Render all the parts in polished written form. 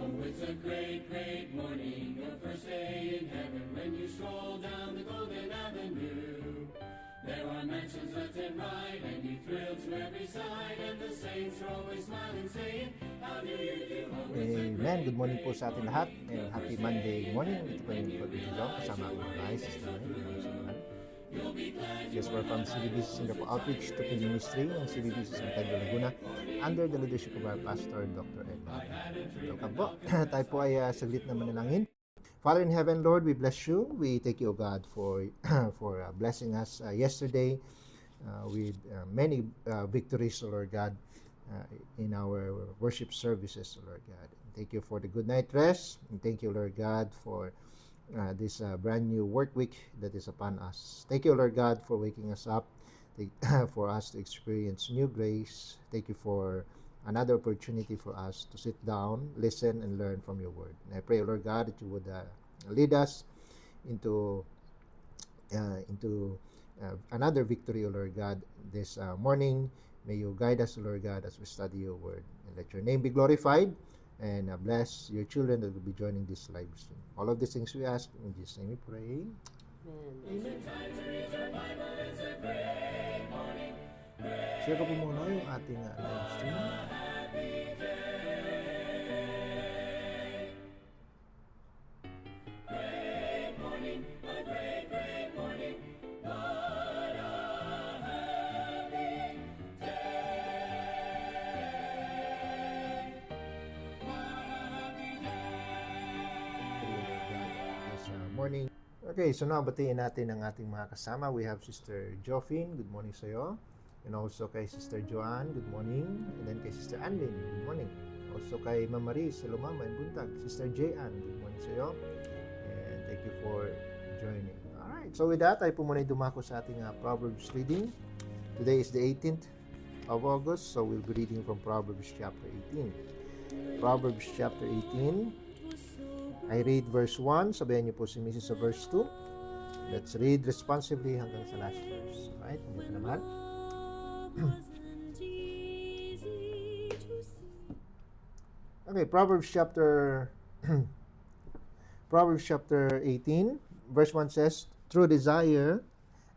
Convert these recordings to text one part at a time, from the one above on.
It's a great, great morning, your first day in heaven, when you stroll down the golden avenue. There are mansions left and right, and you thrill to every side, and the saints are always smiling, saying, how do you do? Amen. Good morning po sa ating lahat. And happy Monday morning. Ito po yung Pag-ibig John. Kasama ang mga guys, Sister May. Good morning sa mga. Yes, we're from CBBC Singapore Outreach to Pindi Ministry ng CBBC San Pedro Laguna under the leadership of our pastor, Dr. Edmond. Welcome po. Tayo po ay saglit na manalangin. Father in heaven, Lord, we bless you. We thank you, O God, for blessing us yesterday with many victories, O Lord God, in our worship services, O Lord God. Thank you for the good night rest. And thank you, Lord God, for this brand new work week that is upon us. Thank you, Lord God, for waking us up, for us to experience new grace. Thank you for another opportunity for us to sit down, listen, and learn from your word. And I pray, Lord God, that you would lead us into another victory, O Lord God, this morning. May you guide us, O Lord God, as we study your word. And let your name be glorified. And bless your children that will be joining this live stream. All of these things we ask, in Jesus' name we pray. Amen. Share ko po muna yung ating live stream. Morning. Okay, so now batiin natin ang ating mga kasama. We have Sister Joffin, good morning sa iyo. And also kay Sister Joanne, good morning. And then kay Sister Anlin, good morning. Also kay Mama Maris, hello Mama, and Buntag. Sister Jayan, good morning sa iyo. And thank you for joining. Alright, so with that, ay po muna dumako sa ating Proverbs reading. Today is the 18th of August, so we'll be reading from Proverbs chapter 18. Proverbs chapter 18. I read verse 1. Sabayan niyo po si Mrs. sa verse 2. Let's read responsively hanggang sa last verse. Alright? Hindi pa naman. Okay, Proverbs chapter 18, verse 1 says, through desire,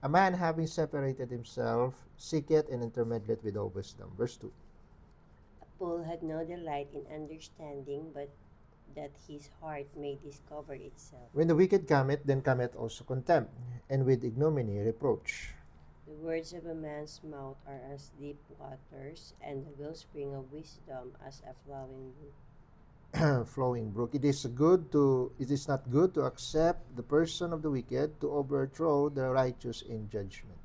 a man having separated himself, seeketh and intermeddleth with all wisdom. Verse 2. A fool had no delight in understanding, but that his heart may discover itself. When the wicked cometh, then cometh also contempt, and with ignominy reproach. The words of a man's mouth are as deep waters, and the wellspring of wisdom as a flowing brook. Flowing brook. It is not good to accept the person of the wicked, to overthrow the righteous in judgment.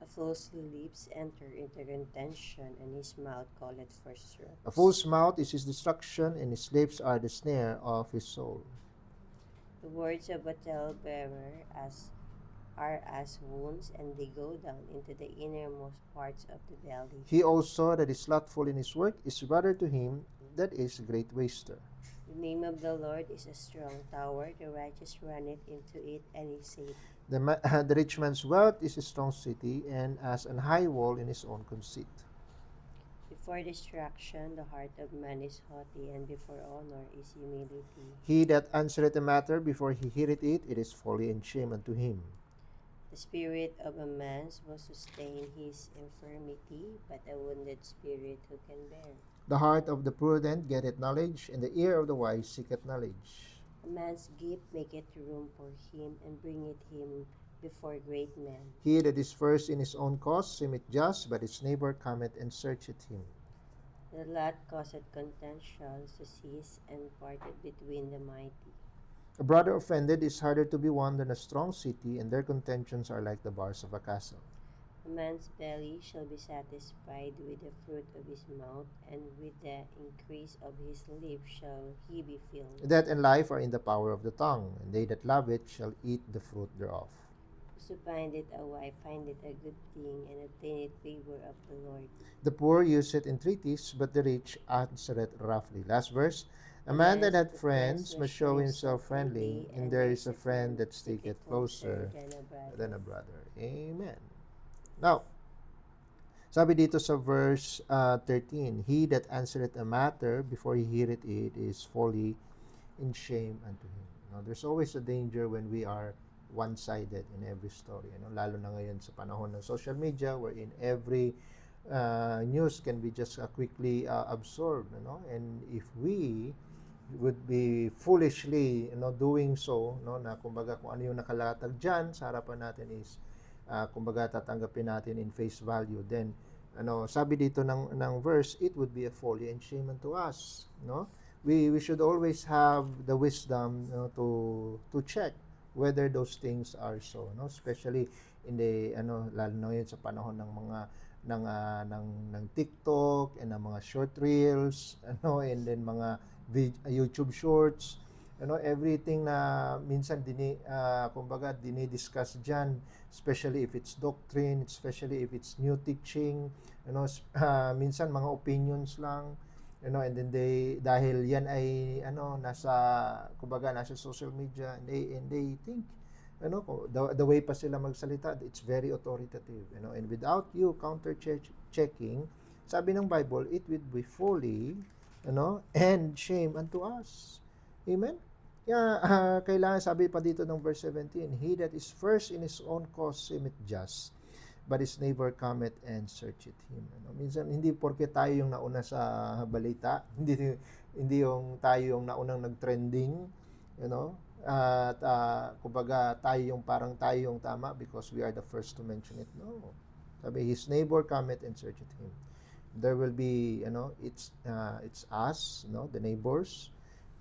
A fool's lips enter into contention, and his mouth calleth for strife. A fool's mouth is his destruction, and his lips are the snare of his soul. The words of a talebearer are as wounds, and they go down into the innermost parts of the belly. He also that is slothful in his work is brother to him that is a great waster. The name of the Lord is a strong tower, the righteous runneth into it, and is safe. The rich man's wealth is a strong city, and as an high wall in his own conceit. Before destruction, the heart of man is haughty, and before honor is humility. He that answereth a matter before he heareth it, it is folly and shame unto him. The spirit of a man will sustain his infirmity, but a wounded spirit who can bear? The heart of the prudent getteth knowledge, and the ear of the wise seeketh knowledge. A man's gift maketh room for him, and bringeth him before great men. He that is first in his own cause seemeth just, but his neighbor cometh and searcheth him. The lot causeth contentions to cease, and parted between the mighty. A brother offended is harder to be won than a strong city, and their contentions are like the bars of a castle. A man's belly shall be satisfied with the fruit of his mouth, and with the increase of his lips shall he be filled. Death and life are in the power of the tongue, and they that love it shall eat the fruit thereof. Whoso findeth a wife findeth a good thing, and obtaineth favor of the Lord. The poor useth entreaties, but the rich answereth roughly. Last verse. A man that hath friends must show himself friendly, and there is a friend that sticketh closer than a brother. Amen. Now, Sabi dito sa verse 13, he that answereth a matter before he heareth it is folly and shame unto him. There's always a danger when we are one-sided in every story. Lalo na ngayon sa panahon ng social media wherein every news can be just quickly absorbed. And if we would be foolishly doing so, na kumbaga kung ano yung nakalatag dyan sa harapan natin is kumbaga tatanggapin natin in face value, then sabi dito ng verse, it would be a folly and shame unto us. We should always have the wisdom to check whether those things are so, especially in the lalo na ngayon sa panahon ng mga ng TikTok and ng mga short reels, and then mga YouTube shorts, everything na minsan kumbaga dinidiscuss diyan, especially if it's doctrine, especially if it's new teaching, minsan mga opinions lang, and then dahil yan ay kumbaga nasa social media, and they think the way pa sila magsalita, it's very authoritative, and without you counter checking, sabi ng Bible, it would be folly, and shame unto us. Amen? Kailangan, sabi pa dito ng verse 17, he that is first in his own cause seemeth just, but his neighbor cometh and searcheth him. Minsan, hindi porke tayo yung nauna sa balita, hindi yung tayo yung naunang nag-trending, at kumbaga tayo yung tama because we are the first to mention it. No. Sabi, his neighbor cometh and searcheth him. There will be, it's us, the neighbors,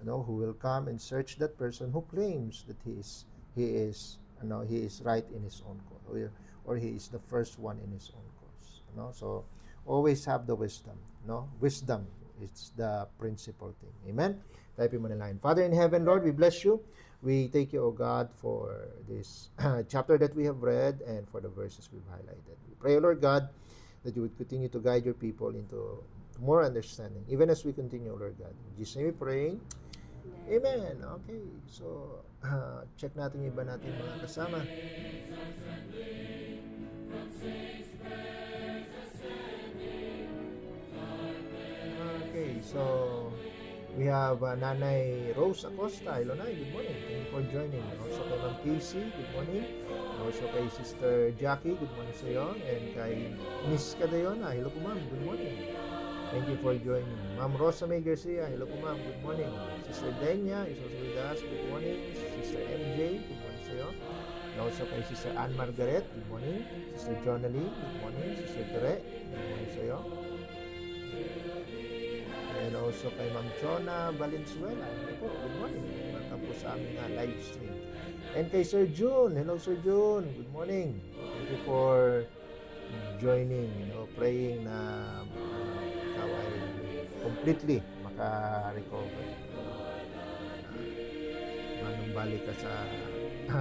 who will come and search that person who claims that he is right in his own cause, or he is the first one in his own cause. So always have the wisdom. Wisdom is the principal thing. Amen. Type mo na line. Father in heaven, Lord, we bless you. We thank you, O God, for this chapter that we have read and for the verses we've highlighted. We pray, Lord God, that you would continue to guide your people into more understanding, even as we continue, Lord God. In Jesus' name we pray. Amen. Okay. So, check natin yung iba natin mga kasama. Okay. So, we have Nanay Rose Acosta. Hello, Nay. Good morning. Thank you for joining. Also kay Ma'am Casey. Good morning. Also kay Sister Jackie. Good morning sa iyo. And kay Miss Cadayona. Hello po, Ma'am. Good morning. Thank you for joining. Ma'am Rosa May Garcia. Hello po, Ma'am. Good morning. Sister Denya is also with us. Good morning. Sister MJ. Good morning sa iyo. And also kay Sister Ann Margaret. Good morning. Sister Jonalie. Good morning. Sister Tere. Good morning sa iyo. And also kay Ma'am Chona Valenzuela. Hello po, good morning. Welcome po sa aming live stream. And kay Sir June. Hello, Sir June. Good morning. Thank you for joining, praying na ikaw ay completely maka-recover. Manumbalik ka sa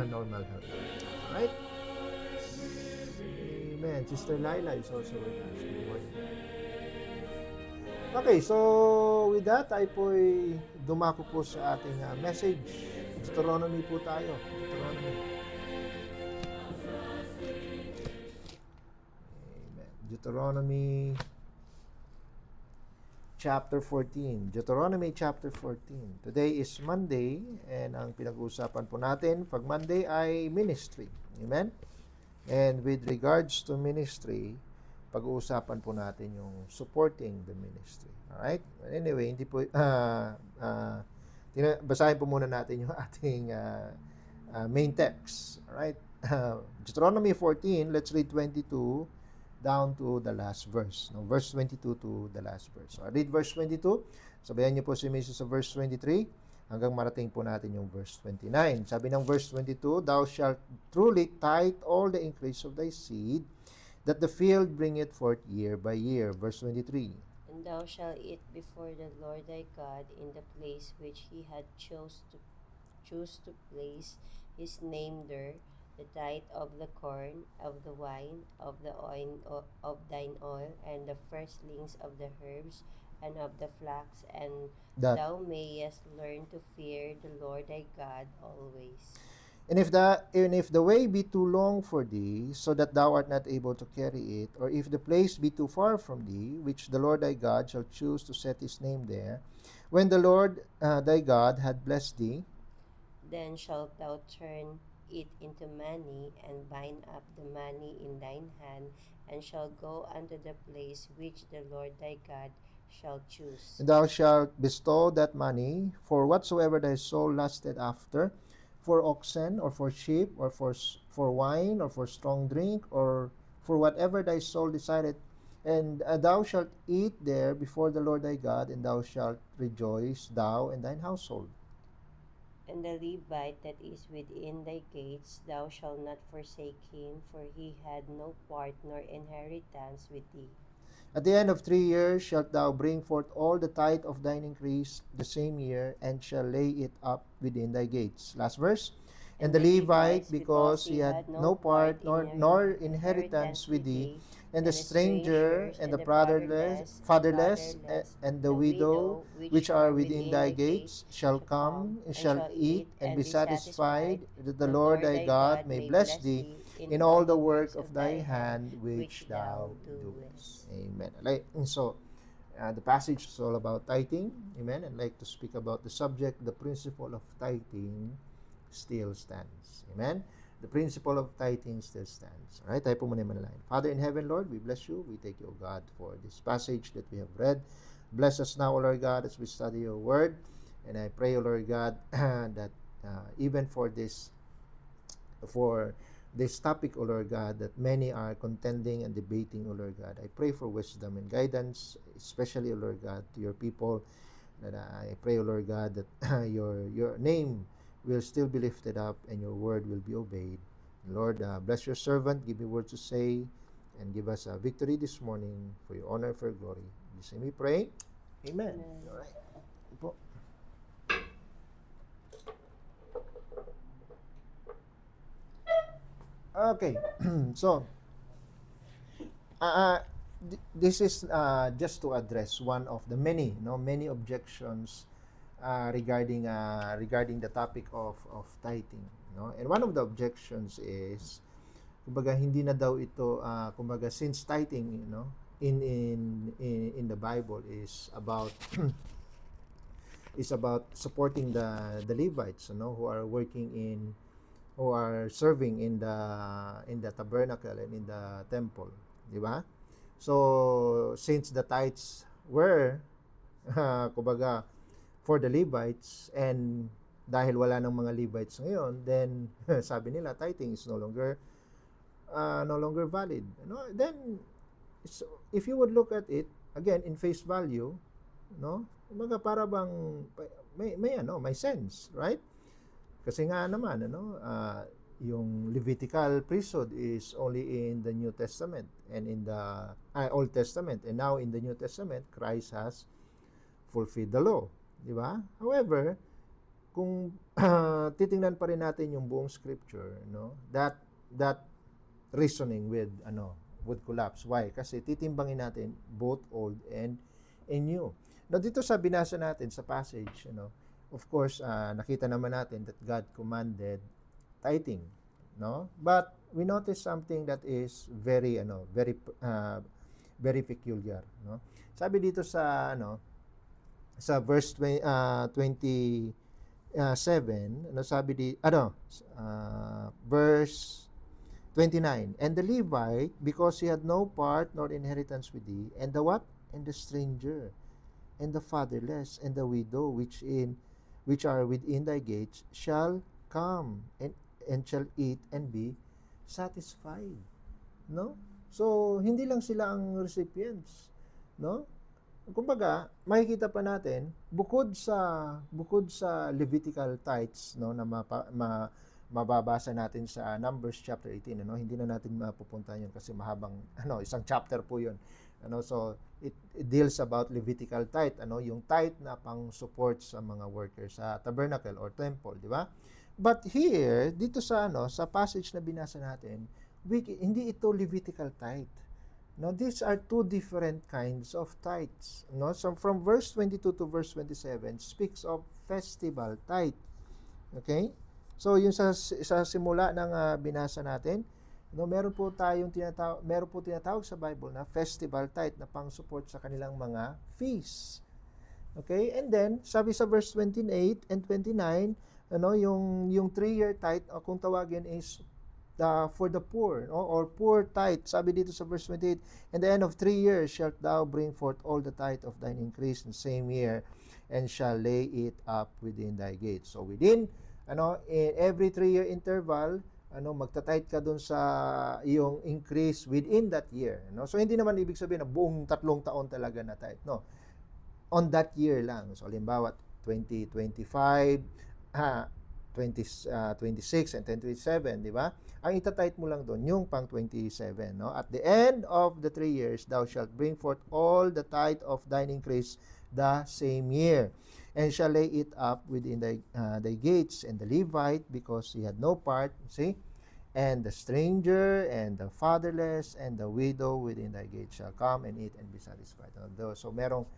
normal health. Alright? Amen. Sister Laila is also with us. Good morning. Okay, so with that, ay po'y dumako po sa ating message. Deuteronomy po tayo. Deuteronomy. Amen. Deuteronomy chapter 14. Deuteronomy chapter 14. Today is Monday, and ang pinag-uusapan po natin pag Monday ay ministry. Amen? And with regards to ministry, pag-uusapan po natin yung supporting the ministry. Alright? Anyway, hindi po, basahin po muna natin yung ating main text. Alright? Deuteronomy 14, let's read 22 down to the last verse. No, verse 22 to the last verse. So, I read verse 22. Sabayan niyo po si Mrs. sa verse 23 hanggang marating po natin yung verse 29. Sabi ng verse 22, thou shalt truly tithe all the increase of thy seed, that the field bringeth forth year by year. Verse 23. And thou shalt eat before the Lord thy God in the place which he had choose to place his name there, the tithe of the corn, of the wine, of the oil, of thine oil, and the firstlings of the herbs, and of the flax, and That thou mayest learn to fear the Lord thy God always. And if the way be too long for thee, so that thou art not able to carry it, or if the place be too far from thee, which the Lord thy God shall choose to set his name there, when the Lord thy God had blessed thee, Then shalt thou turn it into money, and bind up the money in thine hand, and shalt go unto the place which the Lord thy God shall choose. and thou shalt bestow that money for whatsoever thy soul lusted after, for oxen, or for sheep, or for wine, or for strong drink, or for whatever thy soul decided. And thou shalt eat there before the Lord thy God, and thou shalt rejoice, thou and thine household. And the Levite that is within thy gates, thou shalt not forsake him, for he had no part nor inheritance with thee. At the end of 3 years shalt thou bring forth all the tithe of thine increase the same year, and shall lay it up within thy gates. Last verse. And the Levite, because he had no part nor inheritance with thee, and the stranger, and the fatherless, and the widow, which are within thy gates, shall come, and shall eat, and be satisfied, that the Lord thy God may bless thee in all the work of thy hand which thou doest. Amen. So, the passage is all about tithing. Amen. I'd like to speak about the subject, the principle of tithing still stands. Amen. The principle of tithing still stands. Alright, tayo po muna manalangin. Father in heaven, Lord, we bless you. We thank you, O God, for this passage that we have read. Bless us now, O Lord God, as we study your word. And I pray, O Lord God, that even for this topic, O Lord God, that many are contending and debating, O Lord God, I pray for wisdom and guidance, especially, O Lord God, to your people. That I pray, O Lord God, that your name will still be lifted up and your word will be obeyed. Lord, bless your servant, give me words to say, and give us a victory this morning for your honor and for your glory. In this name we pray. Amen. All right. Po. Okay. So, this is just to address one of the many objections regarding the topic of tithing, no? And one of the objections is, kumbaga hindi na daw ito kumbaga, since tithing, in the Bible is about is about supporting the Levites, who are who are serving in the tabernacle and in the temple, di ba? So since the tithes were kumbaga for the Levites, and dahil wala ng mga Levites ngayon, then sabi nila tithing is no longer valid. Then so, if you would look at it again in face value, kumbaga para bang may sense, right? Kasi nga naman yung Levitical priesthood is only in the New Testament and in the Old Testament, and now in the New Testament Christ has fulfilled the law. Di ba? However, kung titingnan pa rin natin yung buong scripture, that reasoning would collapse. Why? Kasi titimbangin natin both old and new. Now, dito sa binasa natin sa passage, of course, nakita naman natin that God commanded tithing, But we notice something that is very very peculiar, Sabi dito sa sa verse 27, verse 29, and the Levite, because he had no part nor inheritance with thee, and the what? And the stranger, and the fatherless, and the widow, which are within thy gates, shall come and shall eat and be satisfied. So hindi lang sila ang recipients, Kumbaga, makikita pa natin bukod sa Levitical tithes, na mababasa natin sa Numbers chapter 18, hindi na natin mapupunta 'yon kasi mahabang isang chapter po 'yon. So it deals about Levitical tithe, yung tithe na pang support sa mga workers sa tabernacle or temple, di ba? But here dito sa passage na binasa natin, hindi ito Levitical tithe. Now, these are two different kinds of tithes. So, from verse 22 to verse 27 speaks of festival tithe. Okay? So yung sa simula ng binasa natin, no, meron po tinatawag sa Bible na festival tithe na pang-support sa kanilang mga feasts. Okay? And then sabi sa verse 28 and 29, yung 3-year tithe, kung tawagin is for the poor, or poor tithe. Sabi dito sa verse 28, "In the end of 3 years shalt thou bring forth all the tithe of thine increase in the same year, and shall lay it up within thy gates." So within in every 3-year interval, magta-tithe ka dun sa iyong increase within that year. So hindi naman ibig sabihin na buong 3 taon talaga na tithe. No. On that year lang. So halimbawa 2025, 26 and 27, di ba? Ang itatithe mo lang doon, yung pang 27, no? At the end of the 3 years, thou shalt bring forth all the tithe of thine increase the same year, and shall lay it up within thy gates, and the Levite, because he had no part, see, and the stranger, and the fatherless, and the widow within thy gates shall come and eat and be satisfied. So merong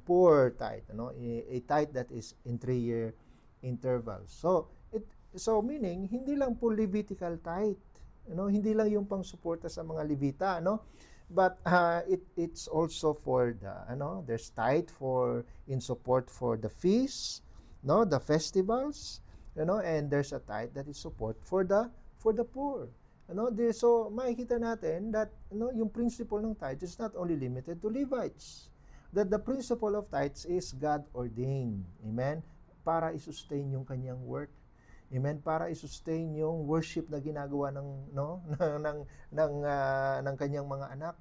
poor tithe, a tithe that is in 3-year intervals. So meaning hindi lang po Levitical tithe, hindi lang yung pang-suporta sa mga Levita, but it's also for the there's tithe in support for the feasts, the festivals, and there's a tithe that is support for the poor. So makikita natin that yung principle ng tithe is not only limited to Levites. That the principle of tithes is God ordained. Amen? Para i-sustain yung kanyang work. Amen? Para i-sustain yung worship na ginagawa ng kanyang mga anak.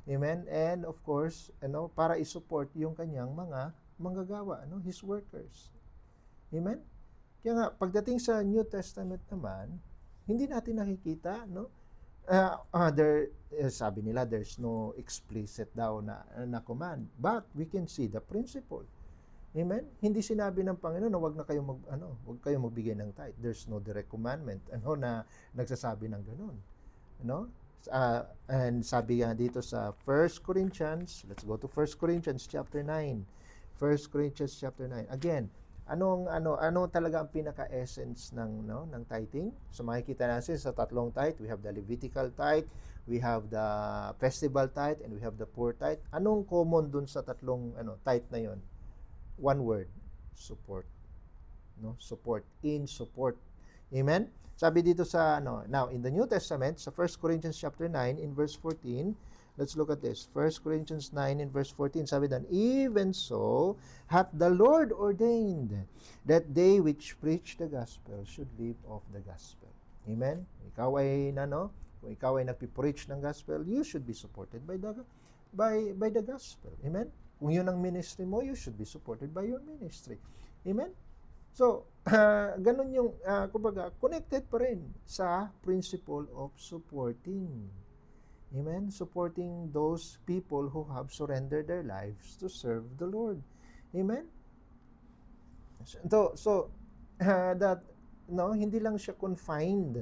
Amen? And of course, para i-support yung kanyang mga manggagawa, his workers. Amen? Kaya nga, pagdating sa New Testament naman, hindi natin nakikita, sabi nila there's no explicit daw na command, but we can see the principle. Amen? Hindi sinabi ng Panginoon na wag kayong magbigay ng tithe. There's no direct commandment na nagsasabi ng ganun. And sabi nga dito sa 1 Corinthians, let's go to 1 Corinthians chapter 9. 1 Corinthians chapter 9. Again, ano talaga ang pinaka-essence ng tithing? So makikita natin sa 3 tithe, we have the Levitical tithe, we have the festival tithe, and we have the poor tithe. Anong common dun sa 3 tithe na yon? One word, support. Support, in support. Amen? Sabi dito sa now in the New Testament, sa 1 Corinthians chapter 9 in verse 14, let's look at this. 1 Corinthians 9 in verse 14, sabi doon, "Even so hath the Lord ordained that they which preach the gospel should live of the gospel." Amen? Ikaw ay kung ikaw ay nagpi-preach ng gospel, you should be supported by the gospel. Amen? Kung yun ang ministry mo, you should be supported by your ministry. Amen? So, ganun yung, kumbaga, connected pa rin sa principle of supporting. Amen? Supporting those people who have surrendered their lives to serve the Lord. Amen? So that, hindi lang siya confined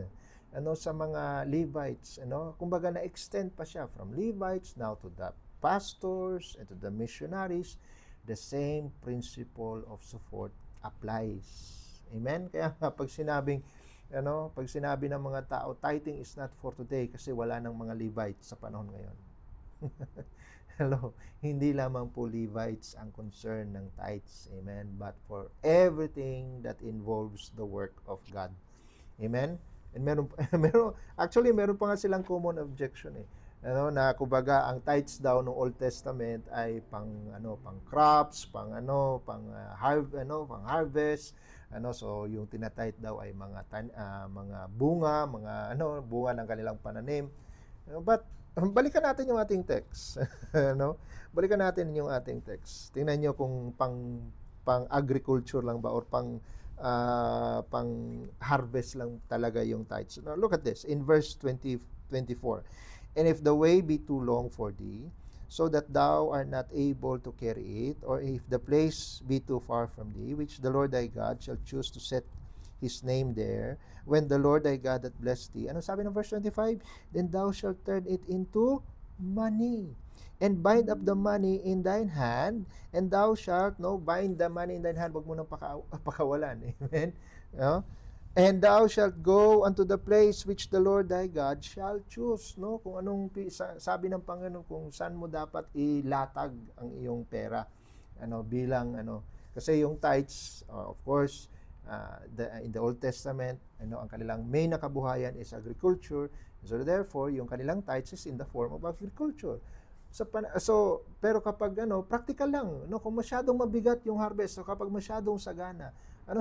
sa mga Levites. Kumbaga, na-extend pa siya from Levites now to the pastors and to the missionaries. The same principle of support applies. Amen? Kaya pag sinabi ng mga tao, tithing is not for today kasi wala ng mga Levites sa panahon ngayon. Hello? Hindi lamang po Levites ang concern ng tithes. Amen? But for everything that involves the work of God. Amen? And meron pa nga silang common objection na kumbaga ang tithes daw ng Old Testament ay pang crops, pang harvest, so yung tinatithe daw ay mga bunga, bunga ng kanilang pananim. But balikan natin yung ating text. Balikan natin yung ating text. Tingnan niyo kung pang agriculture lang ba or pang harvest lang talaga yung tithes. Now, look at this in verse 24. "And if the way be too long for thee, so that thou art not able to carry it, or if the place be too far from thee, which the Lord thy God shall choose to set his name there, when the Lord thy God hath blessed thee," ano sabi ng verse 25? "Then thou shalt turn it into money. And bind up the money in thine hand, and thou shalt, no, bind the money in thine hand, wag mo nang pakawalan. Amen? No? And thou shalt go unto the place which the Lord thy God shall choose. No? Kung anong, sabi ng Panginoon, kung saan mo dapat ilatag ang iyong pera. Bilang, kasi yung tithes, of course, in the Old Testament, ang kanilang main na kabuhayan is agriculture. So therefore, yung kanilang tithes is in the form of agriculture. Pero kapag practical lang, kung masyadong mabigat yung harvest, so kapag masyadong sagana,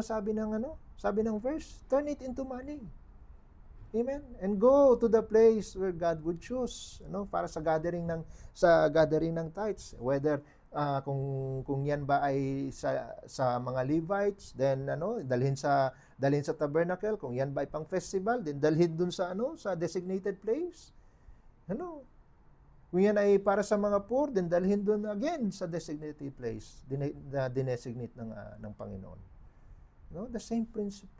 sabi ng verse, turn it into money. Amen. And go to the place where God would choose, para sa gathering ng tithes, whether kung yan ba ay sa mga Levites, then dalhin sa tabernacle, kung yan ba ay pang festival, then dalhin dun sa sa designated place. Kung yan ay para sa mga poor, then dalhin dun again sa designated place, dinesignate ng Panginoon. The same principle,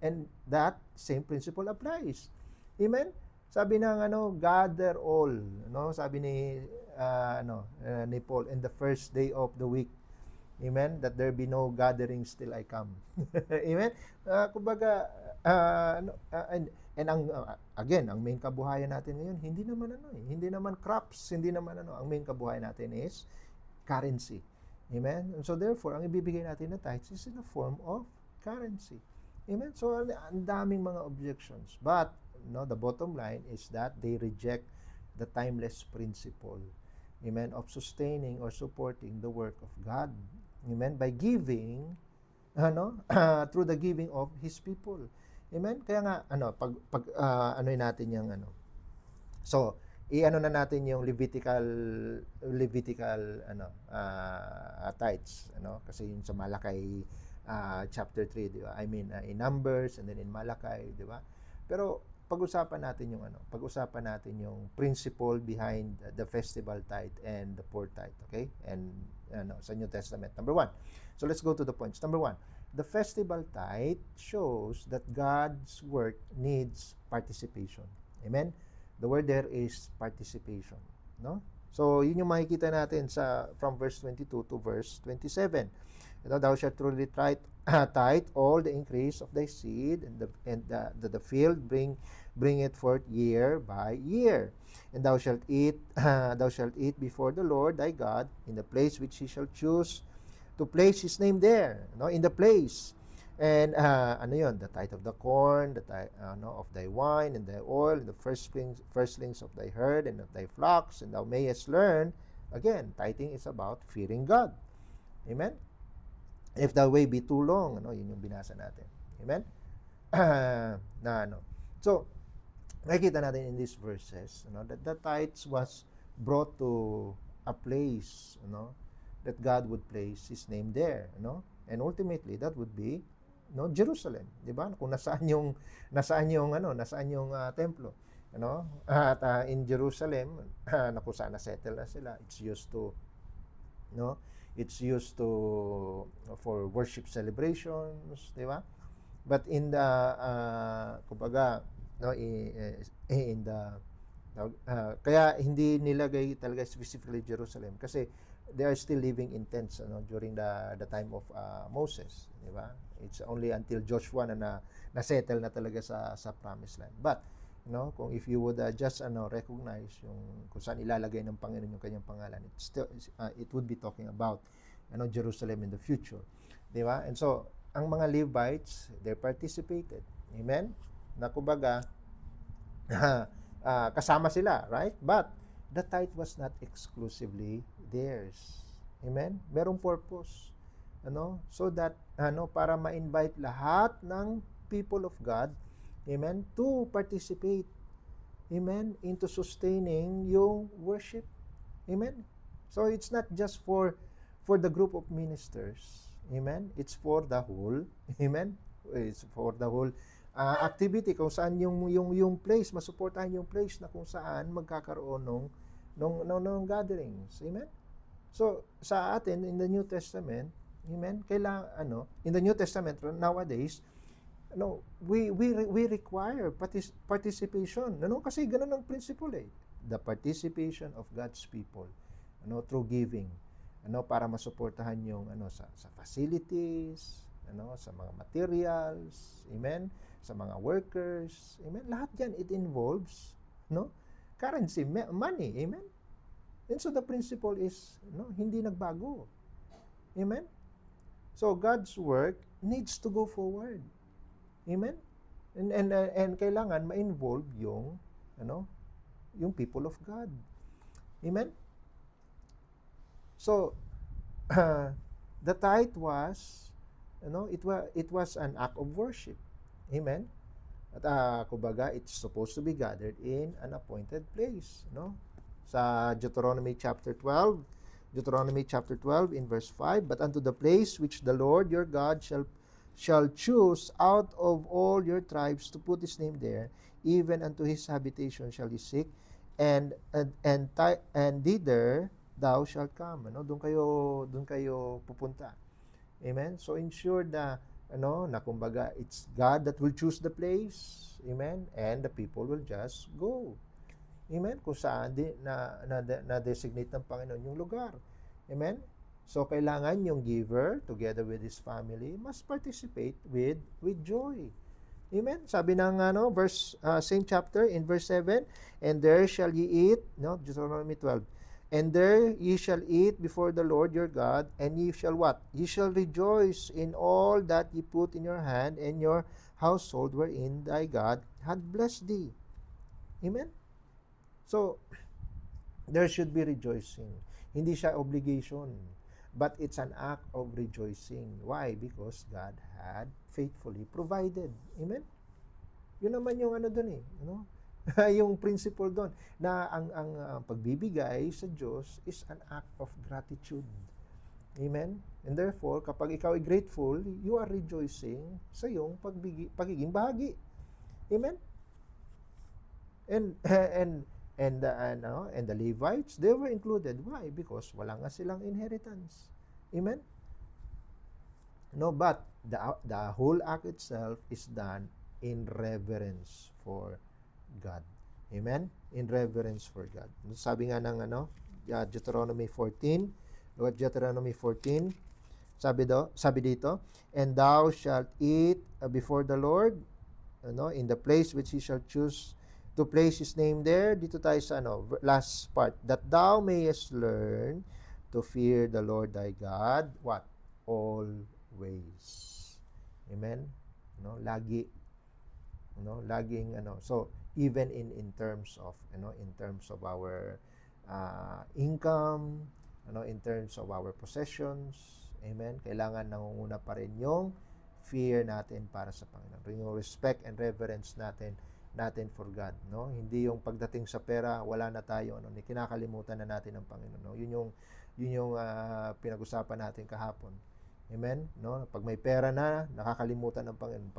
and that same principle applies. Amen? Sabi ng gather all, sabi ni Paul, in the first day of the week. Amen? That there be no gatherings till I come. Amen? Kumbaga, and again, ang main kabuhayan natin ngayon, hindi naman crops, hindi naman ang main kabuhayan natin is currency. Amen? And so therefore, ang ibibigay natin na tithes is in the form of currency. Amen? So, ang daming mga objections. But, the bottom line is that they reject the timeless principle, amen, of sustaining or supporting the work of God. Amen? By giving, through the giving of His people. Amen? Kaya nga, pag natin yung So, na natin yung Levitical tithes, kasi yung sa Malakay chapter 3, di ba? I mean, in Numbers and then in Malakay, di ba? Pero pag-usapan natin yung principle behind the festival tithe and the poor tithe, okay? And sa New Testament. Number 1. So let's go to the points. Number 1. The festival tithe shows that God's work needs participation. Amen? The word there is participation, no? So, yun yung makikita natin from verse 22 to verse 27. Thou shalt truly tithe all the increase of thy seed, and the field bring it forth year by year. And thou shalt eat before the Lord thy God in the place which He shall choose to place His name there, in the place. And the tithe of the corn, the tithe of thy wine and thy oil, and the firstlings of thy herd and of thy flocks, and thou mayest learn. Again, tithing is about fearing God. Amen? If the way be too long, yun yung binasa natin. Amen? So, nakikita natin in these verses, that the tithes was brought to a place, that God would place His name there, and ultimately that would be Jerusalem, di ba? Kung nasaan yung templo, at in Jerusalem, na kung saan na-settle na sila, it's used for worship celebrations, di ba? But in the kumbaga, kaya hindi nilagay talaga specifically Jerusalem kasi they are still living in tents during the time of Moses, di ba? It's only until Joshua na settle na talaga sa promised land. But kung if you would just recognize yung kung saan ilalagay ng Panginoon yung kanyang pangalan, it would be talking about Jerusalem in the future, di ba? And so ang mga Levites, they participated, amen, na kumbaga kasama sila, right? But the tithe was not exclusively theirs, amen. Merong purpose, so that para ma-invite lahat ng people of God, amen, to participate, amen, into sustaining yung worship, amen. So it's not just for the group of ministers, amen. It's for the whole, amen. It's for the whole activity, kung saan yung place, masuportahan yung place na kung saan magkakaroon ng gatherings, amen. So sa atin in the New Testament, amen, kailangan in the New Testament nowadays, we require participation, kasi ganun ang principle the participation of God's people, through giving, para masuportahan yung sa facilities, sa mga materials, amen, sa mga workers, amen. Lahat yan, it involves, currency, money, amen. And so the principle is, hindi nagbago, amen. So God's work needs to go forward, amen. And kailangan ma-involve yung yung people of God, amen. So the tithe was, it was an act of worship, amen. At kumbaga, it's supposed to be gathered in an appointed place, sa Deuteronomy chapter 12 in verse 5, but unto the place which the Lord your God shall choose out of all your tribes to put his name there, even unto his habitation shall he seek, and thither thou shalt come. Doon kayo pupunta. Amen. So ensure na na kumbaga it's God that will choose the place. Amen. And the people will just go. Amen. Kung saan na designate ng Panginoon yung lugar. Amen. So kailangan yung giver together with his family must participate with joy. Amen. Sabi ng verse same chapter in verse 7, and there shall ye eat, Deuteronomy 12. And there ye shall eat before the Lord your God, and ye shall what? Ye shall rejoice in all that ye put in your hand, and your household wherein thy God hath blessed thee. Amen? So, there should be rejoicing. Hindi siya obligation, but it's an act of rejoicing. Why? Because God had faithfully provided. Amen? Yun naman yung dun yung principle doon na ang pagbibigay sa Diyos is an act of gratitude. Amen? And therefore, kapag ikaw ay grateful, you are rejoicing sa iyong pagiging bahagi. Amen? And the Levites, they were included. Why? Because wala nga silang inheritance. Amen? No, but the whole act itself is done in reverence for God. Amen? In reverence for God. Sabi nga ng Deuteronomy 14, look at Deuteronomy 14, sabi dito, and thou shalt eat before the Lord, in the place which he shall choose to place his name there. Dito tayo sa last part, that thou mayest learn to fear the Lord thy God, what? Always. Amen? Lagi. Laging so even in terms of our income, in terms of our possessions, amen, kailangan nangunguna pa rin yung fear natin para sa Panginoon, yung respect and reverence natin for God, hindi yung pagdating sa pera wala na tayo, kinakalimutan na natin ang Panginoon, yun yung pinag-usapan natin kahapon. Amen? Pag may pera na, nakakalimutan ng Panginoon.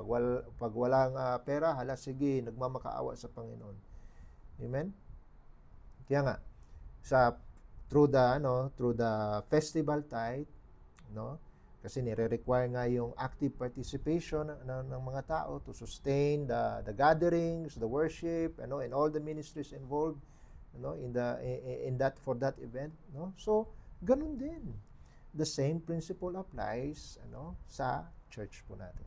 Pag walang pera, sige, nagmamakaawa sa Panginoon. Amen? Kaya nga, through the festival tithe, kasi nire-require nga yung active participation ng mga tao to sustain the gatherings, the worship, and all the ministries involved, for that event, So, ganun din. The same principle applies sa church po natin,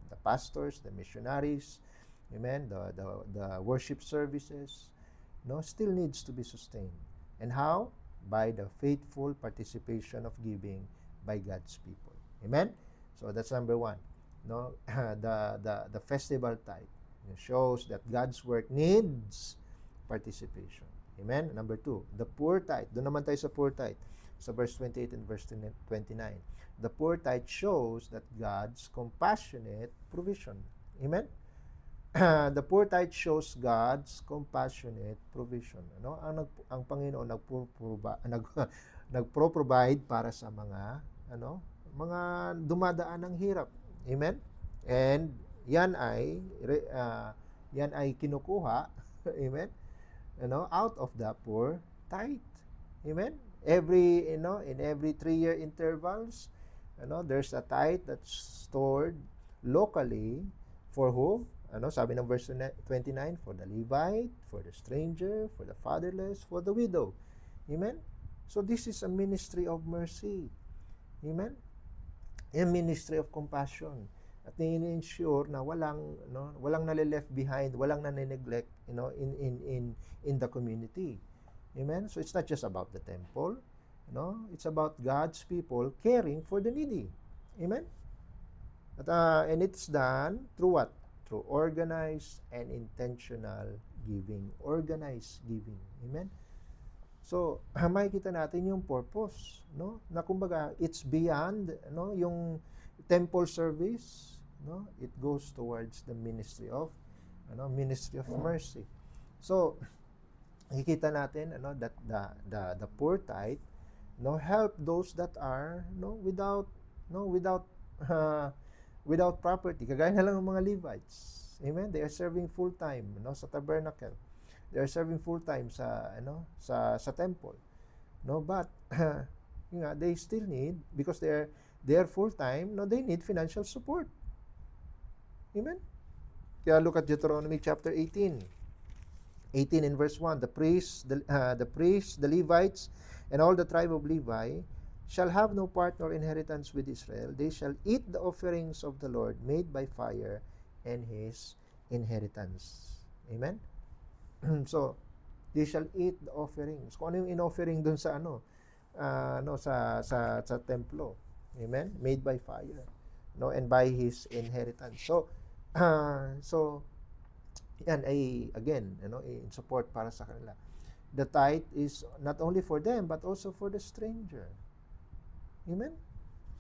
the pastors, the missionaries, amen, the worship services, still needs to be sustained. And how? By the faithful participation of giving by God's people. Amen. So that's number 1. The festival tithe shows that God's work needs participation. Amen. Number 2, the poor tithe. Doon naman tayo sa poor tithe. Sa verse 28 and verse 29. The poor tithe shows that God's compassionate provision. Amen? The poor tithe shows God's compassionate provision. Ang Panginoon nagpro-provide para sa mga dumadaan ng hirap. Amen? And yan ay kinukuha, amen? Out of the poor tithe. Amen? In every 3-year intervals, there's a tithe that's stored locally for who? sabi ng verse 29, for the Levite, for the stranger, for the fatherless, for the widow. Amen? So this is a ministry of mercy. Amen? A ministry of compassion. At ni-ensure na walang nale-left behind, walang nane-neglect, in the community. Amen? So it's not just about the temple, it's about God's people caring for the needy. Amen? And it's done through what? Through organized and intentional giving. Organized giving. Amen? So, makikita natin yung purpose, na kumbaga, it's beyond, yung temple service, it goes towards the ministry of mercy. So, makikita natin, that the poor tithe, help those that are, without property. Kagaya na lang ng mga Levites. Amen? They are serving full-time, sa tabernacle. They are serving full-time sa temple. But they still need, because they are full-time, they need financial support. Amen? Kaya look at Deuteronomy chapter 18. 18 in verse 1, the priests, the Levites, and all the tribe of Levi shall have no part nor inheritance with Israel. They shall eat the offerings of the Lord made by fire and his inheritance. Amen? So, they shall eat the offerings. Kung ano yung in-offering dun sa sa templo. Amen? Made by fire. And by his inheritance. So, yan ay, again, in support para sa kanila. The tithe is not only for them, but also for the stranger. Amen?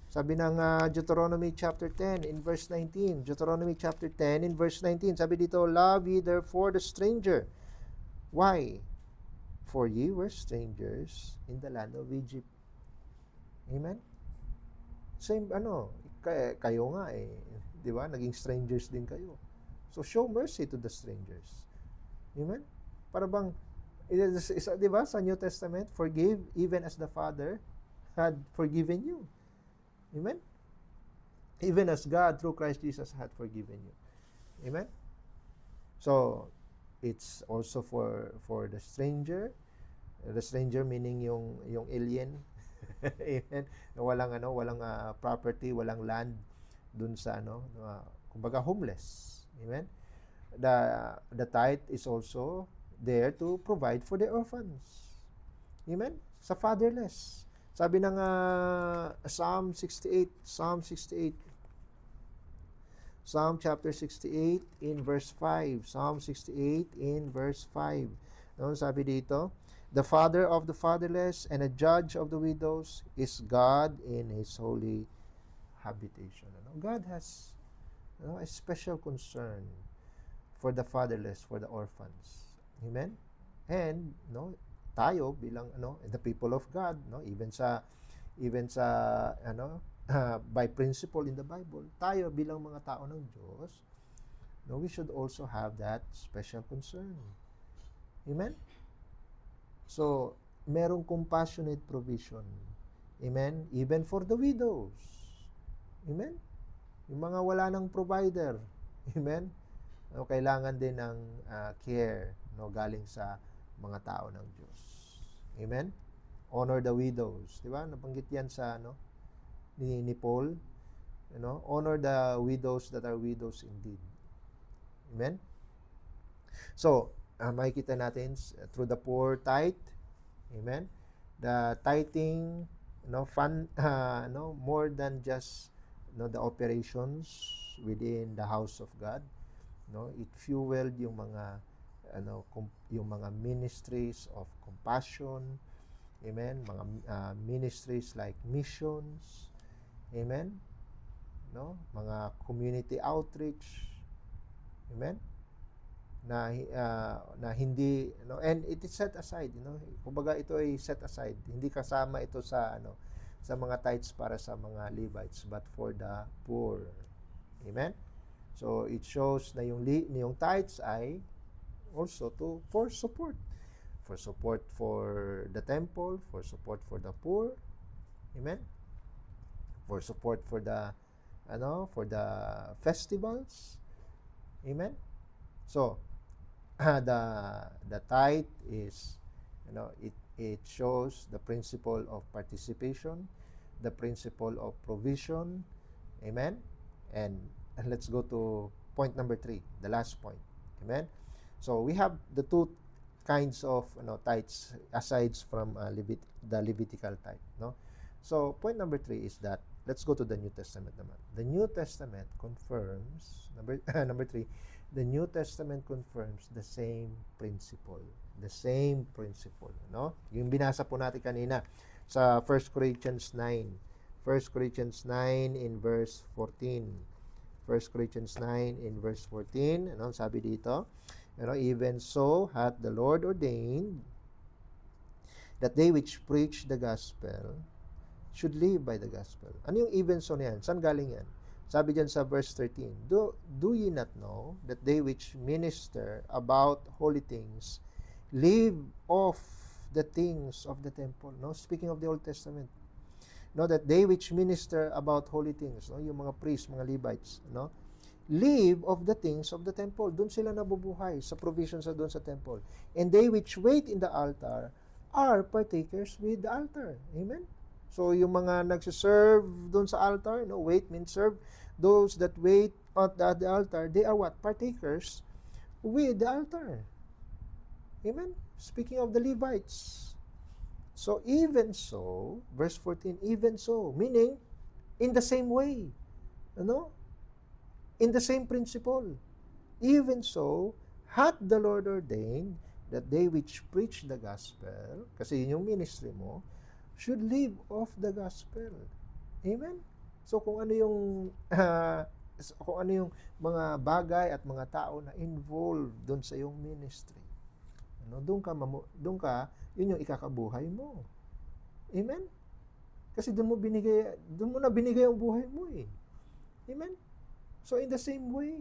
Sabi ng Deuteronomy chapter 10 in verse 19. Deuteronomy chapter 10 in verse 19. Sabi dito, love ye therefore the stranger. Why? For ye were strangers in the land of Egypt. Amen? Same, kayo nga di ba? Naging strangers din kayo. So, show mercy to the strangers. Amen? Para bang, di ba, sa New Testament, forgive even as the Father had forgiven you. Amen? Even as God, through Christ Jesus, had forgiven you. Amen? So, it's also for the stranger. The stranger meaning yung alien. Amen? Walang property, walang land dun sa kumbaga homeless. Amen? The tithe is also there to provide for the orphans. Amen? Sa fatherless. Sabi ng Psalm chapter 68 in verse 5. Psalm 68 in verse 5. Sabi dito, the father of the fatherless and a judge of the widows is God in his holy habitation. God has a special concern for the fatherless, for the orphans. Amen? And tayo bilang the people of God, even sa by principle in the Bible, tayo bilang mga tao ng Diyos, we should also have that special concern. Amen? So, merong compassionate provision. Amen? Even for the widows. Amen? Yung mga wala ng provider. Amen? Kailangan din ng care galing sa mga tao ng Diyos. Amen? Honor the widows. Di ba? Nabanggit yan sa ni Paul. Honor the widows that are widows indeed. Amen? So, makikita natin through the poor tithe. Amen? The tithing, more than just the operations within the house of God. It fueled yung mga ministries of compassion. Amen? Mga ministries like missions. Amen? Mga community outreach. Amen? Na hindi and it is set aside, kumbaga ito ay set aside, hindi kasama ito sa sa mga tithes para sa mga Levites, but for the poor. Amen? So it shows na yung tithes ay also for support for the temple, for support for the poor. Amen? For support for the for the festivals. Amen? So, the tithe is, it shows the principle of participation, the principle of provision. Amen? And let's go to point number 3, the last point. Amen? So we have the two kinds of tithes aside from the Levitical tithe. No? So point number 3 is that, let's go to the New Testament naman. The New Testament confirms, number 3, the New Testament confirms the same principle. The same principle. No? Yung binasa po natin kanina sa 1 Corinthians 9. 1 Corinthians 9 in verse 14. 1 Corinthians 9 in verse 14. Ano sabi dito? Even so hath the Lord ordained that they which preach the gospel should live by the gospel. Ano yung even so na yan? Saan galing yan? Sabi dyan sa verse 13, Do ye not know that they which minister about holy things live off the things of the temple? No? Speaking of the Old Testament. No, that they which minister about holy things, no? Yung mga priests, mga Levites, no? Live of the things of the temple. Doon sila nabubuhay sa provisions sa doon sa temple. And they which wait in the altar are partakers with the altar. Amen? So, yung mga nagsiserve doon sa altar, wait means serve. Those that wait at the altar, they are what? Partakers with the altar. Amen? Speaking of the Levites. So, even so, verse 14, even so, meaning, in the same way. In the same principle. Even so, hath the Lord ordained that they which preach the gospel, kasi yun yung ministry mo, should live off the gospel. Amen? So kung ano yung mga bagay at mga tao na involved doon sa iyong ministry, doon ka yun yung ikakabuhay mo. Amen? Kasi doon mo na binigay ang buhay mo eh. Amen? So in the same way,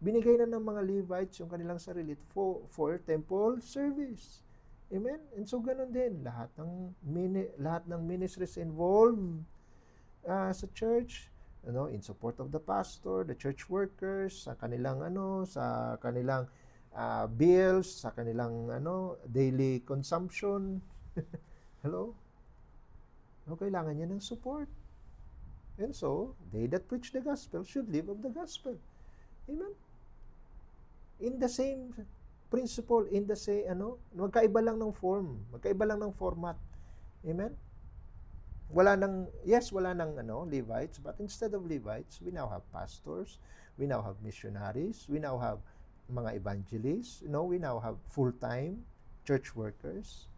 binigay na ng mga Levites yung kanilang sarili for temple service. Amen? And so ganun din, lahat ng ministries involved sa church, in support of the pastor, the church workers, sa kanilang bills, sa kanilang daily consumption. Hello? Kailangan niya ng support. And so, they that preach the gospel should live of the gospel. Amen? In the same principle, magkaiba lang ng form, magkaiba lang ng format. Amen? Wala nang Levites, but instead of Levites, we now have pastors, we now have missionaries, we now have mga evangelists, we now have full-time church workers.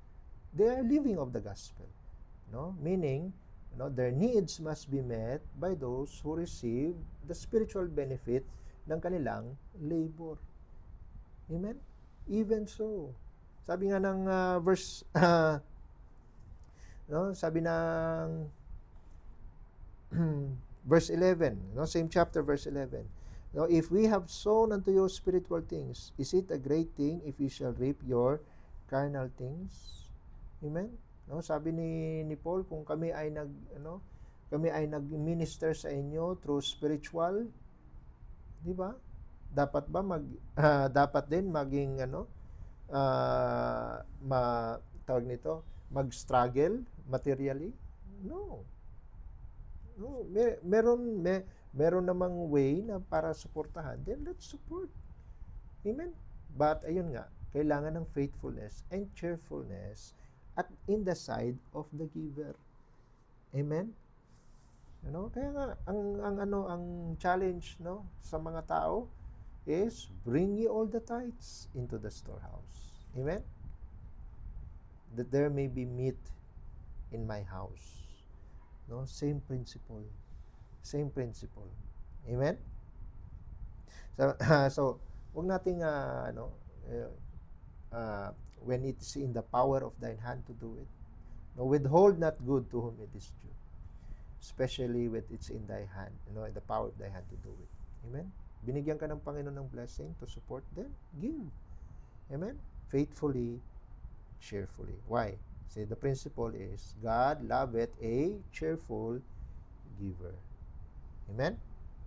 They are living of the gospel. Meaning, their needs must be met by those who receive the spiritual benefit ng kanilang labor. Amen? Even so. Sabi nga ng verse, sabi ng verse 11, same chapter, verse 11. If we have sown unto you spiritual things, is it a great thing if you shall reap your carnal things? Amen? Sabi ni Paul, kung kami ay nag-minister sa inyo through spiritual, di ba? Dapat ba dapat din maging tawag nito, mag-struggle materially? No. Meron namang way na para suportahan, then let's support. Amen? But ayun nga, kailangan ng faithfulness and cheerfulness at in the side of the giver. Amen? Kaya nga ang challenge sa mga tao is bring ye all the tithes into the storehouse. Amen? That there may be meat in my house. Same principle. Same principle. Amen? So wag nating when it's in the power of thine hand to do it. Withhold not good to whom it is due. Especially when it's in thy hand, in the power of thy hand to do it. Amen? Binigyan ka ng Panginoon ng blessing to support them, give. Amen? Faithfully, cheerfully. Why? See, the principle is, God loveth a cheerful giver. Amen?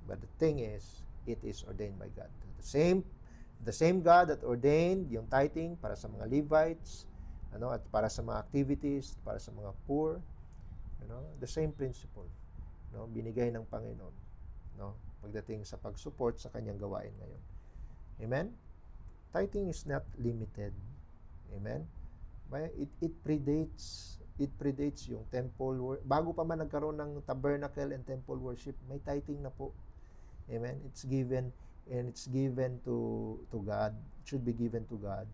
But the thing is, it is ordained by God. The same God that ordained yung tithing para sa mga Levites, at para sa mga activities, para sa mga poor, the same principle, binigay ng Panginoon, pagdating sa pag-support sa kanyang gawain ngayon. Amen? Tithing is not limited. Amen? It predates yung temple worship. Bago pa man nagkaroon ng tabernacle and temple worship, may tithing na po. Amen? It's given to God. It should be given to God.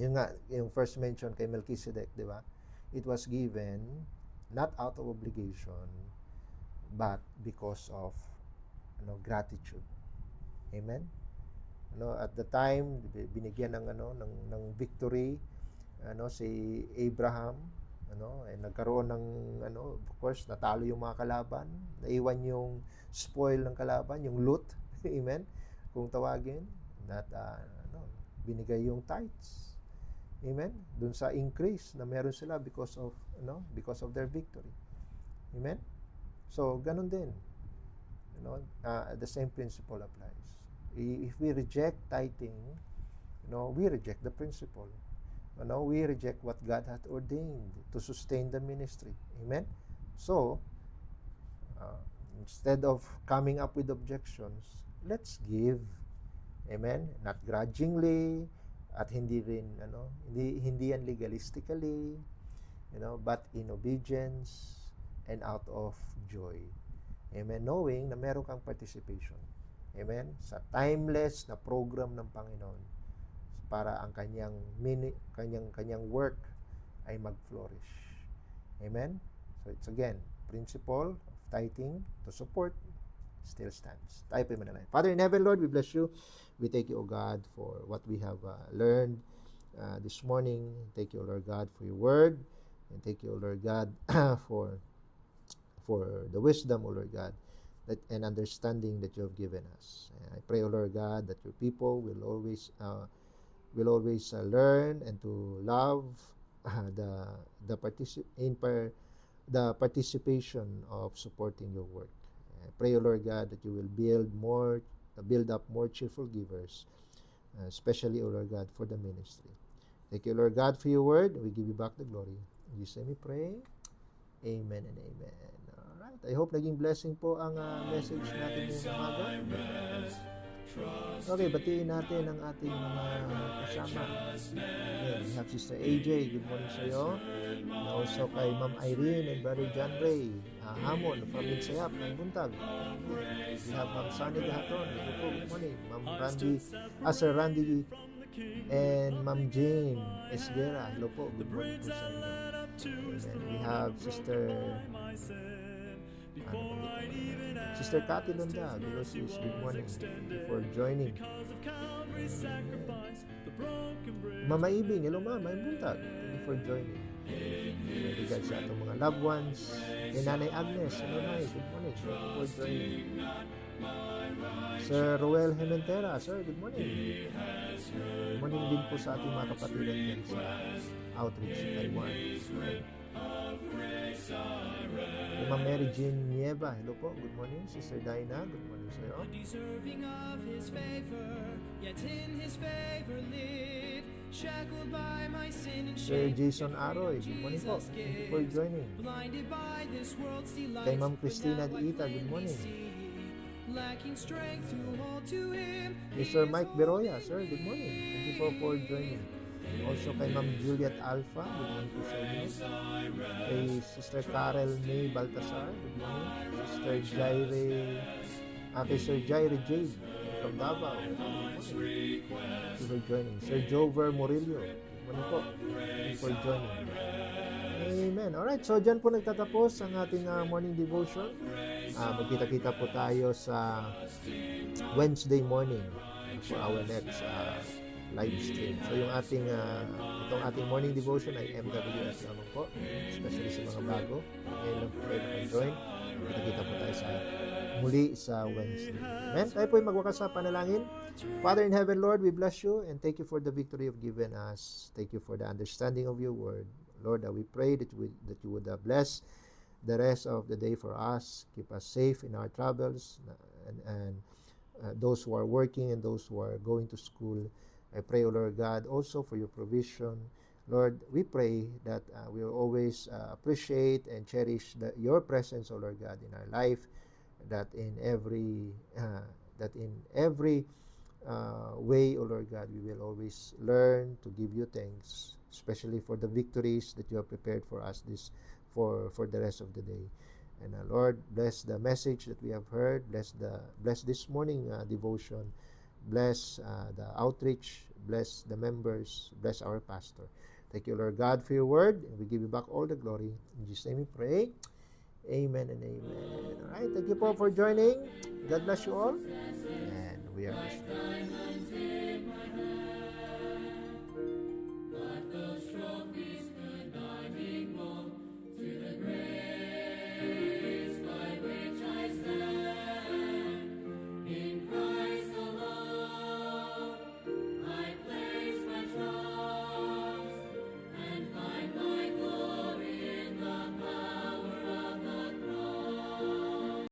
Yung first mention kay Melchizedek, di ba? It was given not out of obligation, but because of gratitude. Amen? At the time, binigyan ng victory si Abraham, nagkaroon ng of course, natalo yung mga kalaban, naiwan yung spoil ng kalaban, yung loot. Amen? Kung tawagin, binigay yung tithes. Amen? Dun sa increase na meron sila because of their victory. Amen? So, ganun din. The same principle applies. If we reject tithing, we reject the principle. We reject what God hath ordained to sustain the ministry. Amen? So, instead of coming up with objections, let's give. Amen? Not grudgingly, at hindi yan legalistically, but in obedience and out of joy. Amen? Knowing na meron kang participation. Amen? Sa timeless na program ng Panginoon para ang kanyang work ay mag-flourish. Amen? So it's again, principle of tithing to support still stands. Tayo po yung manalangin. Father in heaven, Lord, we bless you. We thank you, O God, for what we have learned this morning. Thank you, O Lord God, for your word. And thank you, O Lord God, for the wisdom, O Lord God, and understanding that you have given us. And I pray, O Lord God, that your people will always learn and to love the participation of supporting your work. I pray, O Lord God, that you will build up more cheerful givers, especially, O Lord God, for the ministry. Thank you, Lord God, for your word. We give you back the glory. In Jesus' name we pray. Amen and amen. Alright. I hope naging blessing po ang message natin ngayong umaga. Okay, batiin natin ang ating mga kasama. Again, we have Sister AJ. Good morning sa iyo. And also kay Ma'am Irene and Brother John Ray Hamon from Minsayap ng Buntag. We have Ma'am Sunny Gahaton. Good morning. Ma'am Sir Randy and Ma'am Jane Esguera. Hello po. Good morning po sa inyo. And we have Sister Cathy Lunda. Good morning. Thank you for joining. Mama Ibing. Hello Mama. I'm Buntag. Thank you for joining. Regards sa atong mga loved ones. Kay Nanay Agnes. Hello Nay. Good morning. Thank you for joining. Sir Roel Hementera. Sir, good morning. Good morning din po sa ating mga kapatiran din sa outreach sa Taiwan. Ma'am Mary Jean Nieva. Hello po. Good morning. Sister Dinah. Good morning sa iyo. Deserving of his favor, yet in his favor live. Shackled by my sin and Sir shame. Jason Aroy. Good morning po. Thank you for joining. Blinded by this world's delight. Kay Ma'am Christina Diita. Good morning. Lacking strength to hold to him. Mr. Mike Beroya. Sir, good morning. Thank you for joining. Also kay Ma'am Juliet Alpha. Good morning po sa inyo. Kay Sister Carol May Baltasar. Good morning. Kay Sir Jaire Jade from Davao. Good morning. Thank you for joining. Sir Jover Morillo. Good morning po. Thank you for joining. Amen. Alright, so dyan po nagtatapos ang ating morning devotion. Magkita-kita po tayo sa Wednesday morning for our next live stream. So yung itong ating morning devotion ay MWS naman po, especially sa mga bago. Ngayon lang po kayo naka-join. Magkita po tayo muli sa Wednesday. Amen. Tayo po ay magwakas sa panalangin. Father in heaven, Lord, we bless you and thank you for the victory you've given us. Thank you for the understanding of your word. Lord, we pray that you would bless the rest of the day for us. Keep us safe in our travels, and those who are working and those who are going to school. I pray, O Lord God, also for your provision. Lord, we pray that we will always appreciate and cherish your presence, O Lord God, in our life, that in every way, O Lord God, we will always learn to give you thanks, especially for the victories that you have prepared for us for the rest of the day. And Lord, bless the message that we have heard. Bless this morning devotion. Bless the outreach. Bless the members. Bless our pastor. Thank you, Lord God, for your word. And we give you back all the glory. In Jesus' name we pray. Amen and amen. All right. Thank you po for joining. God bless you all. And we are